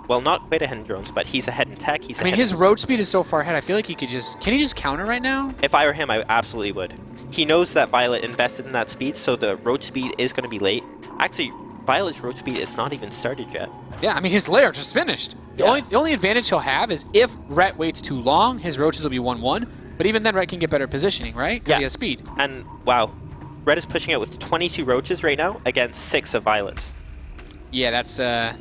Speaker 4: well, not quite ahead in drones, but he's ahead in tech. He's
Speaker 3: I mean,
Speaker 4: ahead
Speaker 3: his road speed is so far ahead, I feel like he could just... Can he just counter right now?
Speaker 4: If I were him, I absolutely would. He knows that Violet invested in that speed, so the road speed is going to be late. Actually, Violet's road speed is not even started yet.
Speaker 3: Yeah, I mean, his lair just finished. The only advantage he'll have is if Ret waits too long, his Roaches will be 1-1. But even then, Ret can get better positioning, right? Because he has speed.
Speaker 4: And, wow, Ret is pushing out with 22 Roaches right now against 6 of Violet's.
Speaker 3: Yeah, that's I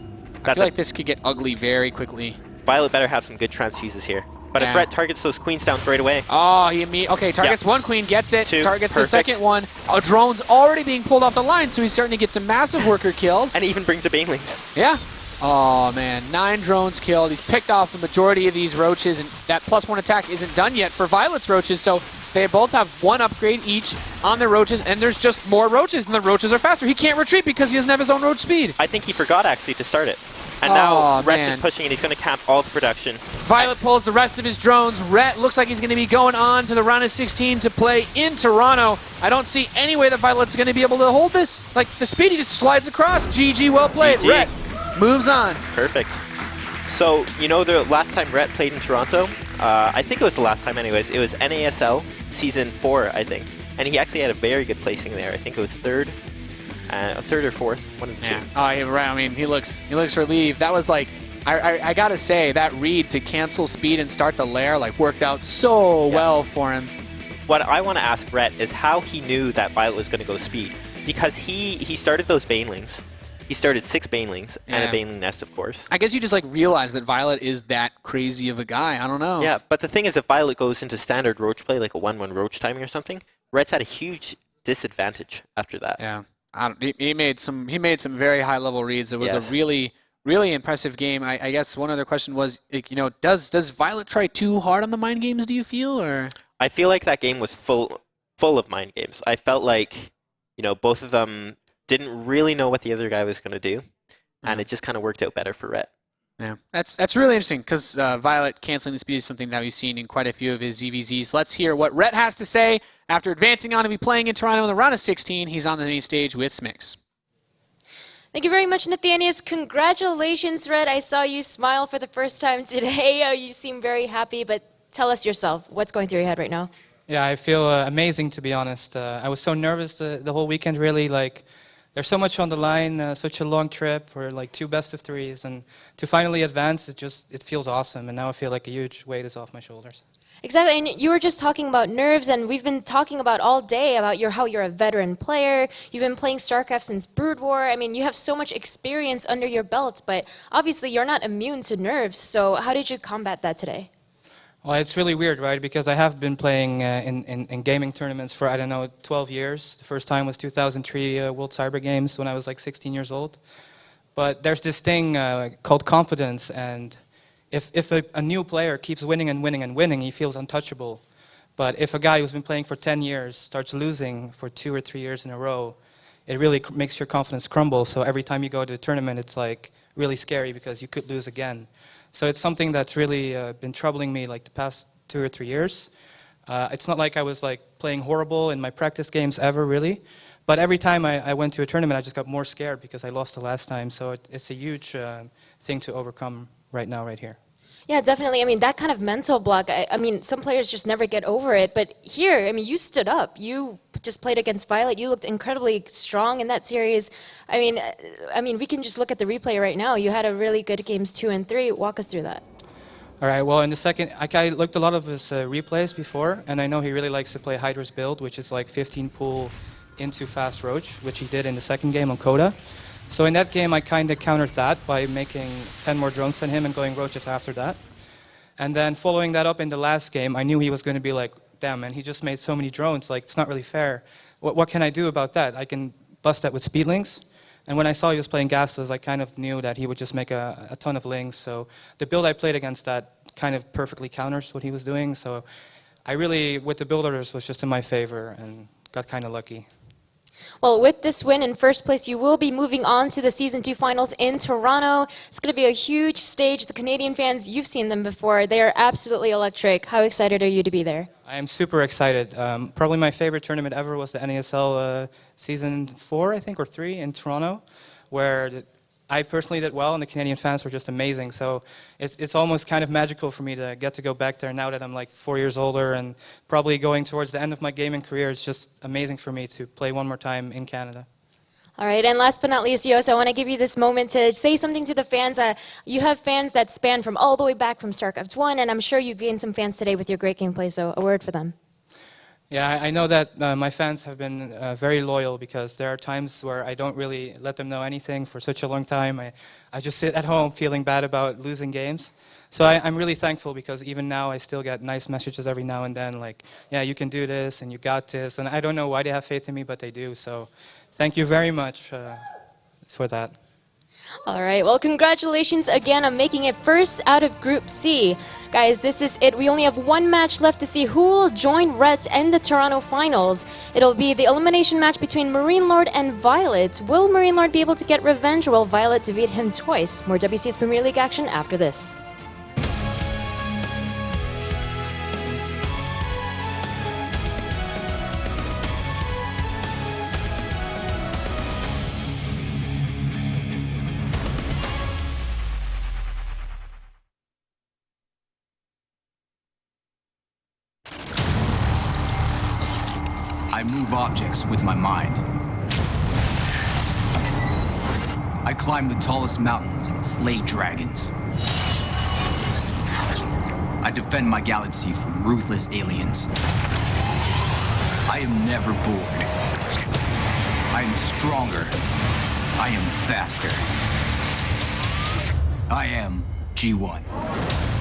Speaker 3: feel like this could get ugly very quickly.
Speaker 4: Violet better have some good transfuses here. But if
Speaker 3: Yeah.
Speaker 4: Ret targets those queens down right away,
Speaker 3: Oh, okay, targets one queen, gets it,
Speaker 4: 2,
Speaker 3: targets the
Speaker 4: perfect.
Speaker 3: second one. A drone's already being pulled off the line, so he's starting to get some massive worker kills.
Speaker 4: and even brings the Banelings.
Speaker 3: Yeah. Oh, man, 9 drones killed. He's picked off the majority of these Roaches, and that +1 attack isn't done yet for Violet's Roaches, so They both have one upgrade each on their roaches, and there's just more roaches, and the roaches are faster. He can't retreat because he doesn't have his own roach speed.
Speaker 4: I think he forgot, actually, to start it. And
Speaker 3: Oh,
Speaker 4: now Ret
Speaker 3: man.
Speaker 4: is pushing it. He's going to camp all the production.
Speaker 3: ViOlet pulls the rest of his drones. Ret looks like he's going to be going on to the round of 16 to play in Toronto. I don't see any way that ViOlet's going to be able to hold this. Like, the speed, he just slides across. GG, well played.
Speaker 4: GG.
Speaker 3: Ret moves on.
Speaker 4: Perfect. So, you know, the last time Ret played in Toronto, I think it was the last time anyways, it was NASL Season 4, I think. And he actually had a very good placing there. I think it was third or fourth, one of the two.
Speaker 3: Oh, yeah, right. I mean, he looks relieved. That was like, I gotta say, that read to cancel speed and start the lair like worked out so well for him.
Speaker 4: What I want to ask Ret is how he knew that ViOlet was going to go speed. Because he started those banelings. He started 6 banelings and a baneling nest, of course.
Speaker 3: I guess you just like realize that ViOlet is that crazy of a guy. I don't know.
Speaker 4: Yeah, but the thing is, if ViOlet goes into standard roach play, like a 1-1 roach timing or something, Ret's at a huge disadvantage after that.
Speaker 3: Yeah. He made some very high level reads. It was a really impressive game. I guess one other question was, you know, does ViOlet try too hard on the mind games, do you feel, or?
Speaker 4: I feel like that game was full of mind games. I felt like, you know, both of them didn't really know what the other guy was going to do, and it just kind of worked out better for Ret.
Speaker 3: Yeah, that's really interesting because ViOlet canceling the speed is something that we've seen in quite a few of his ZvZs. Let's hear what Ret has to say after advancing on to be playing in Toronto in the round of 16. He's on the main stage with Smix.
Speaker 1: Thank you very much, Nathanius. Congratulations, Red. I saw you smile for the first time today. You seem very happy, but tell us yourself, what's going through your head right now?
Speaker 5: Yeah, I feel amazing, to be honest. I was so nervous the whole weekend, really. Like, there's so much on the line, such a long trip for like 2 best of 3s, and to finally advance, it feels awesome. And now I feel like a huge weight is off my shoulders.
Speaker 1: Exactly, and you were just talking about nerves, and we've been talking about all day about how you're a veteran player. You've been playing StarCraft since Brood War. I mean, you have so much experience under your belt, but obviously you're not immune to nerves. So how did you combat that today?
Speaker 5: Well, it's really weird, right? Because I have been playing in gaming tournaments for, 12 years. The first time was 2003 World Cyber Games when I was like 16 years old. But there's this thing called confidence, and if a new player keeps winning and winning and winning, he feels untouchable. But if a guy who's been playing for 10 years starts losing for 2 or 3 years in a row, it really makes your confidence crumble. So every time you go to the tournament, it's like really scary because you could lose again. So it's something that's really been troubling me like the past 2 or 3 years. It's not like I was like playing horrible in my practice games ever, really. But every time I went to a tournament, I just got more scared because I lost the last time. So it's a huge thing to overcome right now, right here.
Speaker 1: Yeah, definitely. I mean, that kind of mental block, I mean, some players just never get over it. But here, I mean, you stood up. You just played against ViOlet. You looked incredibly strong in that series. I mean, we can just look at the replay right now. You had a really good games 2 and 3. Walk us through that.
Speaker 5: All right, well, in the second, I looked a lot of his replays before, and I know he really likes to play Hydra's build, which is like 15 pull into fast roach, which he did in the second game on Coda. So in that game, I kind of countered that by making 10 more drones than him and going roaches after that. And then following that up in the last game, I knew he was going to be like, damn, man, he just made so many drones, like, it's not really fair. What can I do about that? I can bust that with speedlings. And when I saw he was playing gasless, I kind of knew that he would just make a ton of links. So the build I played against that kind of perfectly counters what he was doing. So I really, with the build orders, was just in my favor and got kind of lucky.
Speaker 1: Well, with this win in first place, you will be moving on to the Season 2 finals in Toronto. It's going to be a huge stage. The Canadian fans, you've seen them before. They are absolutely electric. How excited are you to be there?
Speaker 5: I am super excited. Probably my favorite tournament ever was the NASL Season 4, I think, or 3 in Toronto, where I personally did well, and the Canadian fans were just amazing. So it's almost kind of magical for me to get to go back there now that I'm like 4 years older and probably going towards the end of my gaming career. It's just amazing for me to play one more time in Canada.
Speaker 1: All right, and last but not least, Yos, I want to give you this moment to say something to the fans. You have fans that span from all the way back from StarCraft 1, and I'm sure you gained some fans today with your great gameplay, so a word for them.
Speaker 5: Yeah, I know that my fans have been very loyal because there are times where I don't really let them know anything for such a long time. I just sit at home feeling bad about losing games. So I'm really thankful because even now I still get nice messages every now and then like, yeah, you can do this and you got this. And I don't know why they have faith in me, but they do. So thank you very much for that.
Speaker 1: All right, well, congratulations again on making it first out of Group C. Guys, this is it. We only have one match left to see who will join RET in the Toronto finals. It'll be the elimination match between Marine Lord and ViOlet. Will Marine Lord be able to get revenge, or will ViOlet defeat him twice? More WCS Premier League action after this.
Speaker 6: I move objects with my mind. I climb the tallest mountains and slay dragons. I defend my galaxy from ruthless aliens. I am never bored. I am stronger. I am faster. I am G1.